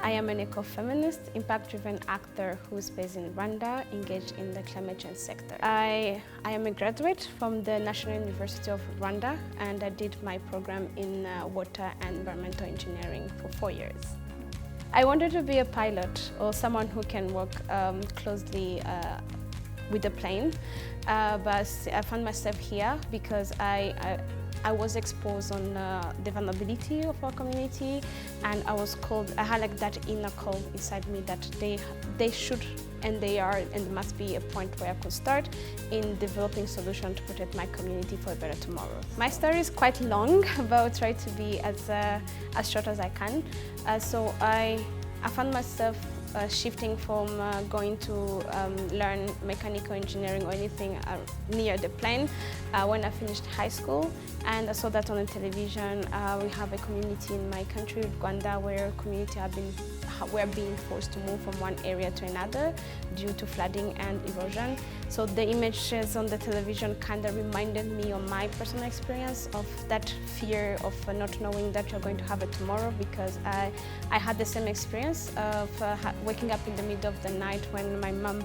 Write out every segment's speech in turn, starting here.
I am an eco-feminist, impact-driven actor who's based in Rwanda, engaged in the climate change sector. I am a graduate from the National University of Rwanda, and I did my program in water and environmental engineering for 4 years. I wanted to be a pilot or someone who can work closely with the plane, but I found myself here because I was exposed on the vulnerability of our community, and I had like that inner call inside me that they should and they are and there must be a point where I could start in developing solutions to protect my community for a better tomorrow. My story is quite long, but I'll try to be as short as I can. So I found myself shifting from going to learn mechanical engineering or anything near the plane when I finished high school, and I saw that on the television. We have a community in my country, Rwanda, where community were being forced to move from one area to another due to flooding and erosion. So the images on the television kind of reminded me of my personal experience of that fear of not knowing that you're going to have it tomorrow, because I had the same experience of waking up in the middle of the night when my mom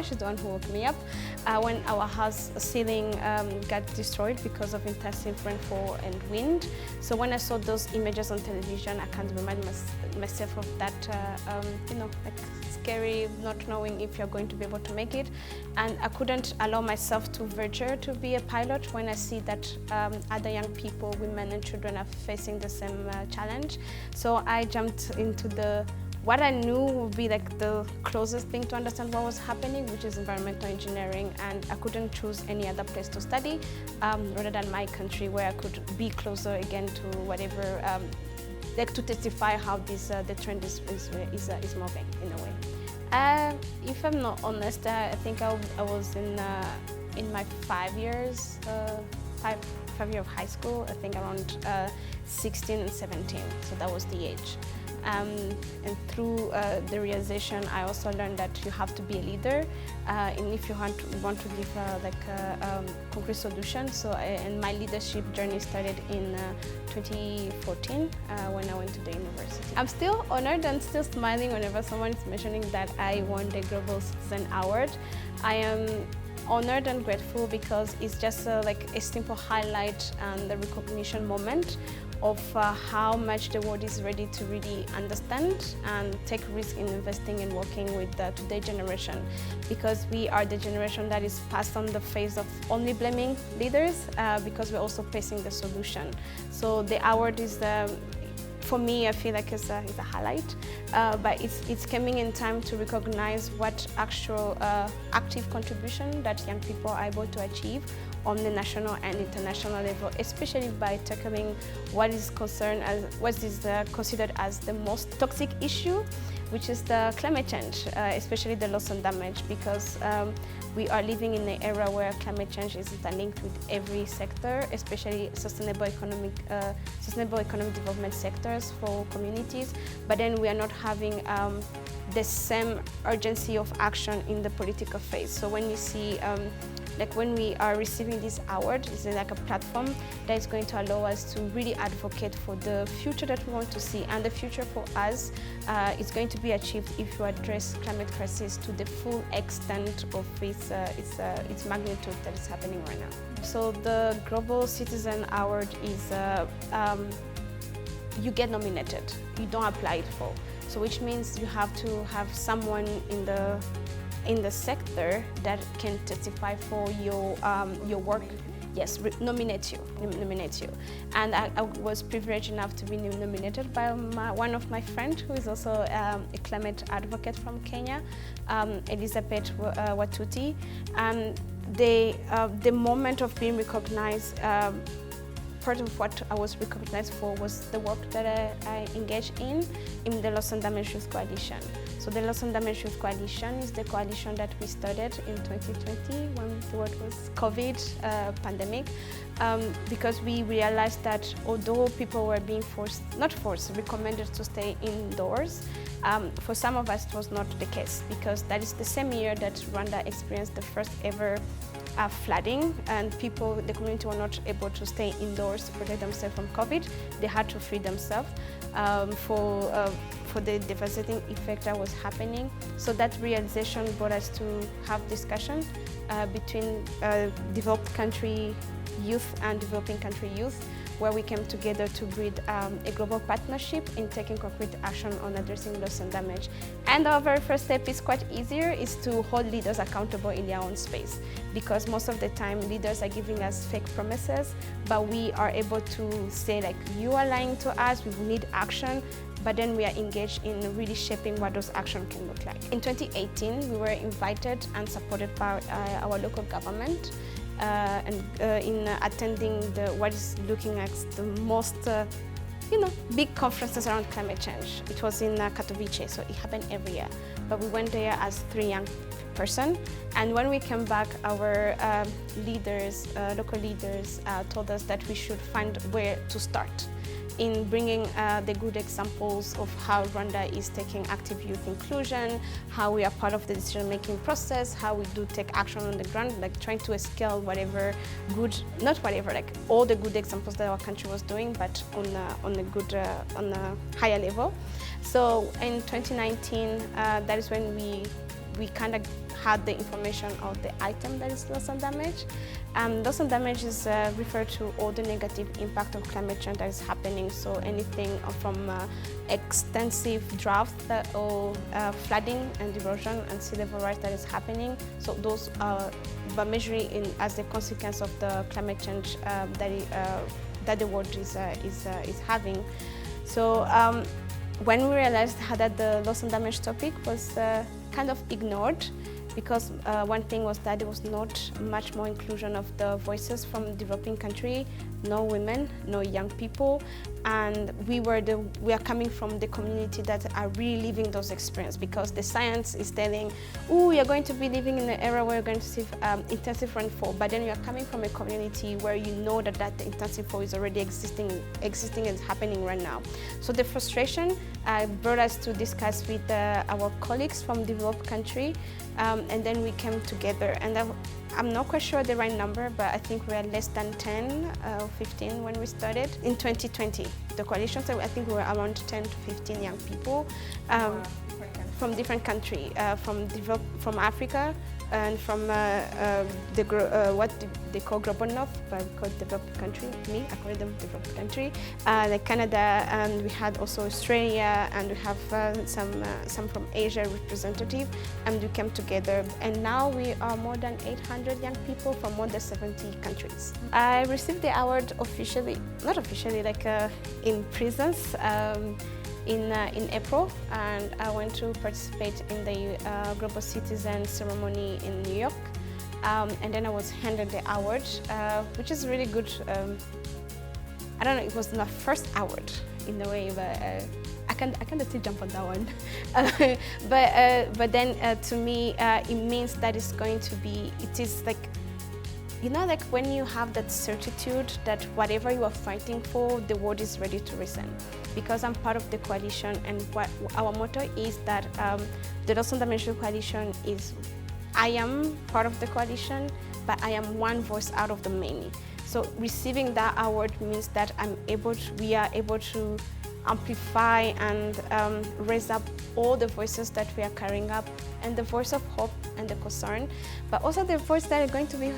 she's the one who woke me up, when our house ceiling got destroyed because of intensive rainfall and wind. So when I saw those images on television, I can't remind myself of that, like scary, not knowing if you're going to be able to make it. And I couldn't allow myself to venture to be a pilot when I see that other young people, women and children are facing the same challenge. So I jumped into what I knew would be like the closest thing to understand what was happening, which is environmental engineering, and I couldn't choose any other place to study rather than my country, where I could be closer again to whatever, like to testify how the trend is moving in a way. If I'm not honest, I think I was in my 5 years, five year of high school, I think around 16 and 17, so that was the age. And through the realization, I also learned that you have to be a leader, and if you want to give concrete solutions. So, and my leadership journey started in 2014 when I went to the university. I'm still honored and still smiling whenever someone is mentioning that I won the Global Citizen Award. I am honored and grateful because it's just like a simple highlight and the recognition moment of how much the world is ready to really understand and take risk in investing and working with today's generation, because we are the generation that is passed on the face of only blaming leaders because we're also facing the solution. So the award is for me, I feel like it's a highlight, but it's coming in time to recognize what actual active contribution that young people are able to achieve on the national and international level, especially by tackling what is considered as the most toxic issue, which is the climate change, especially the loss and damage, because we are living in an era where climate change is interlinked with every sector, especially sustainable economic development sectors for communities. But then we are not having the same urgency of action in the political phase. So when you see when we are receiving this award, it's like a platform that is going to allow us to really advocate for the future that we want to see, and the future for us is going to be achieved if you address climate crisis to the full extent of its magnitude that is happening right now. So the Global Citizen Award is you get nominated, you don't apply it for. So which means you have to have someone in the sector that can testify for your work. Yes, nominate you. And I was privileged enough to be nominated by one of my friends, who is also a climate advocate from Kenya, Elizabeth Watuti. And the moment of being recognized, part of what I was recognized for was the work that I engaged in the Loss and Damage Youth Coalition. So the Loss and Damage Youth Coalition is the coalition that we started in 2020 when the word was COVID pandemic, because we realized that although people were being recommended to stay indoors, for some of us it was not the case, because that is the same year that Rwanda experienced the first ever flooding, and the community were not able to stay indoors to protect themselves from COVID. They had to free themselves for the devastating effect that was happening. So that realization brought us to have discussion between developed country youth and developing country youth, where we came together to build a global partnership in taking concrete action on addressing loss and damage. And our very first step is quite easier, is to hold leaders accountable in their own space, because most of the time leaders are giving us fake promises, but we are able to say, like, you are lying to us, we need action, but then we are engaged in really shaping what those actions can look like. In 2018, we were invited and supported by our local government in attending what is looking at the most big conferences around climate change. It was in Katowice, so it happened every year. But we went there as 3 young person, and when we came back, our local leaders told us that we should find where to start in bringing the good examples of how Rwanda is taking active youth inclusion, how we are part of the decision-making process, how we do take action on the ground, like trying to scale all the good examples that our country was doing, but on a higher level. So in 2019, that is when we kind of had the information of the item that is loss and damage. Loss and damage is referred to all the negative impact of climate change that is happening. So anything from extensive drought or flooding and erosion and sea level rise that is happening. So those are measuring as a consequence of the climate change that the world is having. So when we realized that the loss and damage topic was kind of ignored, because one thing was that there was not much more inclusion of the voices from developing country, no women, no young people, and we are coming from the community that are really living those experiences, because the science is telling, oh, you're going to be living in an era where you're going to see intensive rainfall, but then you're coming from a community where you know that intensive rainfall is already existing and happening right now. So the frustration brought us to discuss with our colleagues from developed country, and then we came together, and I'm not quite sure the right number, but I think we are less than 10 or 15 when we started. In 2020, the coalition, so I think we were around 10 to 15 young people from different countries, from Africa and from what they call Global North, but we call it developed country. I call them developed country. Like Canada, and we had also Australia, and we have some from Asia representative, and we came together. And now we are more than 800 young people from more than 70 countries. I received the award officially, not officially, like in presence. In April, and I went to participate in the Global Citizen ceremony in New York, and then I was handed the award, which is really good. I don't know, it was my first award in a way, but I can still jump on that one. But then to me, it means that it's going to be. It is like, you know, like when you have that certitude that whatever you are fighting for, the world is ready to listen. Because I'm part of the coalition, and what our motto is that the Loss and Damage Coalition is, I am part of the coalition, but I am one voice out of the many. So receiving that award means that we are able to amplify and raise up all the voices that we are carrying up, and the voice of hope and the concern, but also the voice that are going to be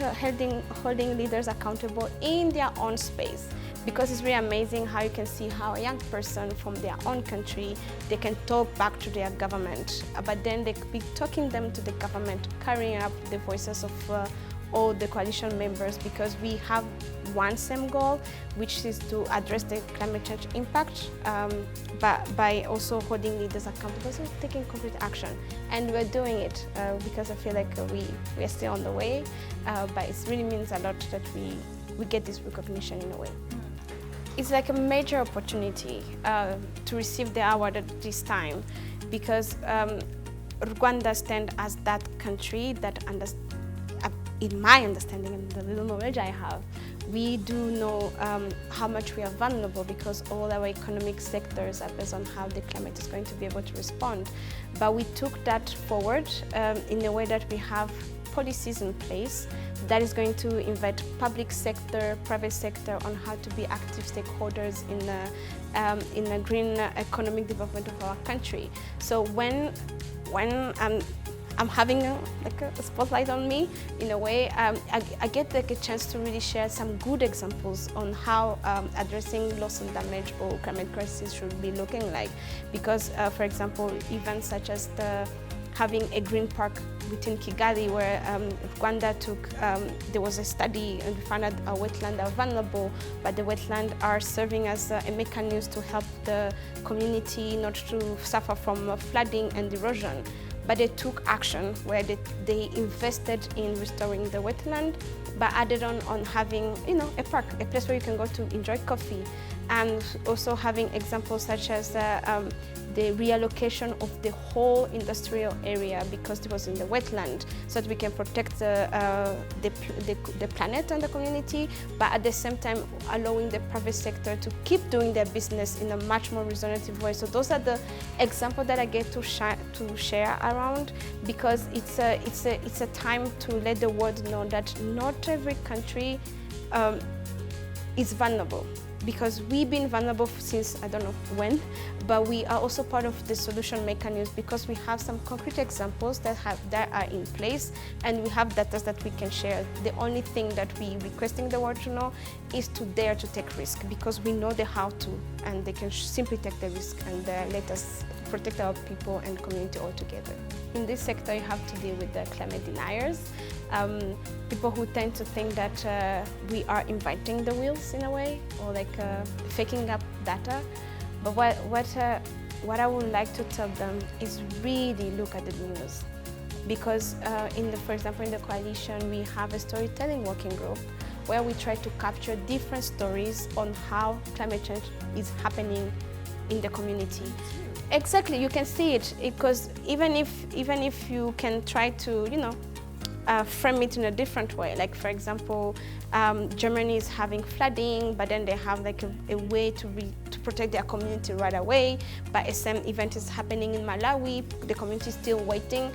holding leaders accountable in their own space. Because it's really amazing how you can see how a young person from their own country, they can talk back to their government, but then they could be talking them to the government, carrying up the voices of all the coalition members, because we have one same goal, which is to address the climate change impact, but by also holding leaders accountable, so taking concrete action. And we're doing it because I feel like we are still on the way, but it really means a lot that we get this recognition in a way. It's like a major opportunity to receive the award at this time, because Rwanda stands as that country that in my understanding and the little knowledge I have, we do know how much we are vulnerable, because all our economic sectors are based on how the climate is going to be able to respond. But we took that forward in a way that we have policies in place that is going to invite public sector, private sector on how to be active stakeholders in the green economic development of our country. So when I'm having a spotlight on me, in a way, I get a chance to really share some good examples on how addressing loss and damage or climate crisis should be looking like. Because, for example, events such as having a green park within Kigali, where Rwanda took, there was a study and we found out our wetlands are vulnerable, but the wetlands are serving as a mechanism to help the community not to suffer from flooding and erosion. But they took action where they invested in restoring the wetland, but added on having, a park, a place where you can go to enjoy coffee, and also having examples such as the reallocation of the whole industrial area because it was in the wetland, so that we can protect the planet and the community, but at the same time allowing the private sector to keep doing their business in a much more regenerative way. So those are the examples that I get to share around, because it's a time to let the world know that not every country is vulnerable. Because we've been vulnerable since I don't know when, but we are also part of the solution mechanism because we have some concrete examples that are in place, and we have data that we can share. The only thing that we requesting the world to know is to dare to take risk, because we know the how to, and they can simply take the risk and let us protect our people and community all together. In this sector, you have to deal with the climate deniers, people who tend to think that we are inventing the wheels in a way, or faking up data. But what I would like to tell them is really look at the news, because for example, in the coalition, we have a storytelling working group where we try to capture different stories on how climate change is happening in the community. Exactly, you can see it, because even if you can try to, frame it in a different way. Like, for example, Germany is having flooding, but then they have a way to protect their community right away. But the same event is happening in Malawi, the community is still waiting.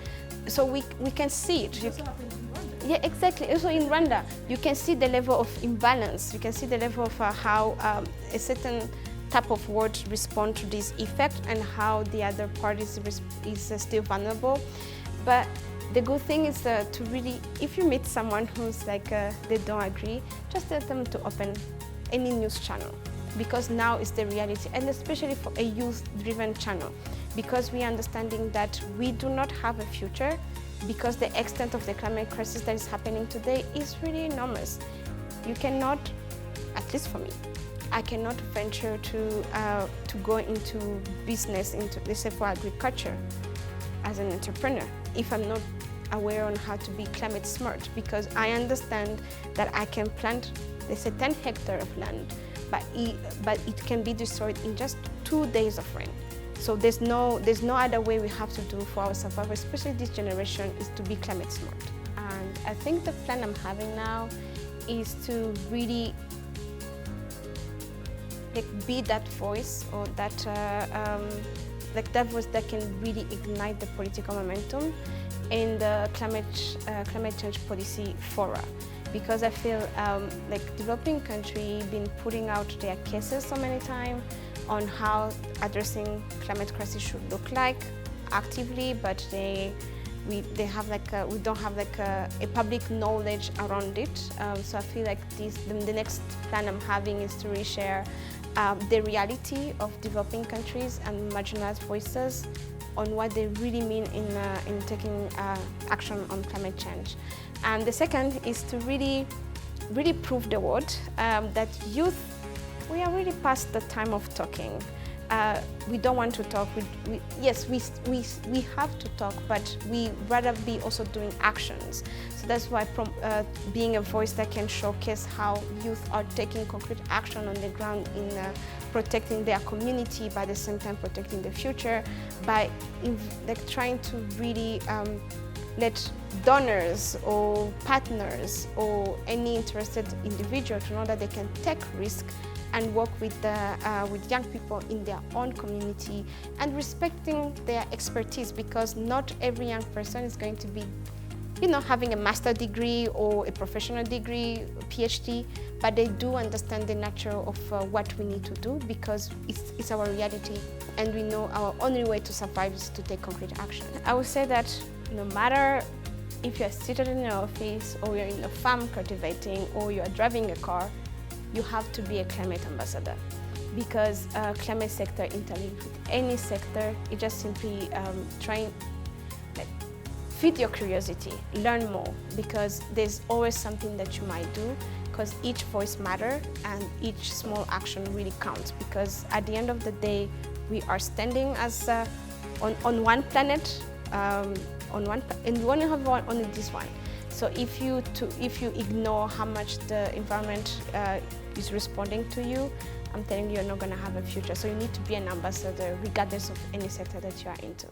So we can see it. It's also happening in Rwanda. Yeah, exactly. Also in Rwanda, you can see the level of imbalance. You can see the level of how a certain type of words respond to this effect and how the other party is still vulnerable. But the good thing is to really, if you meet someone who's they don't agree, just tell them to open any news channel, because now is the reality, and especially for a youth-driven channel, because we are understanding that we do not have a future, because the extent of the climate crisis that is happening today is really enormous. You cannot, at least for me, I cannot venture to go into business, let's say for agriculture, as an entrepreneur, if I'm not aware on how to be climate smart, because I understand that I can plant, let's say 10 hectares of land, but it can be destroyed in just 2 days of rain. So there's no other way we have to do for our survival, especially this generation, is to be climate smart. And I think the plan I'm having now is to really be that voice, or that that voice that can really ignite the political momentum in the climate change policy fora. Because I feel developing countries been putting out their cases so many times on how addressing climate crisis should look like actively, but we don't have a public knowledge around it. So I feel like the next plan I'm having is to really share the reality of developing countries and marginalized voices on what they really mean in taking action on climate change. And the second is to really prove the world that youth, we are really past the time of talking. We don't want to talk. Yes, we have to talk, but we rather be also doing actions. So that's why being a voice that can showcase how youth are taking concrete action on the ground in protecting their community, but at the same time protecting the future, by trying to really let donors or partners or any interested individual to know that they can take risk and work with young people in their own community, and respecting their expertise, because not every young person is going to be having a master's degree or a professional degree, PhD, but they do understand the nature of what we need to do, because it's our reality, and we know our only way to survive is to take concrete action. I would say that no matter if you're seated in your office, or you're in a farm cultivating, or you're driving a car, you have to be a climate ambassador, because climate sector interlinks with any sector. It just simply feed your curiosity, learn more, because there's always something that you might do, because each voice matters and each small action really counts, because at the end of the day, we are standing as on one planet, and we only have only this one. So if you ignore how much the environment is responding to you, I'm telling you, you're not going to have a future. So you need to be an ambassador regardless of any sector that you are into.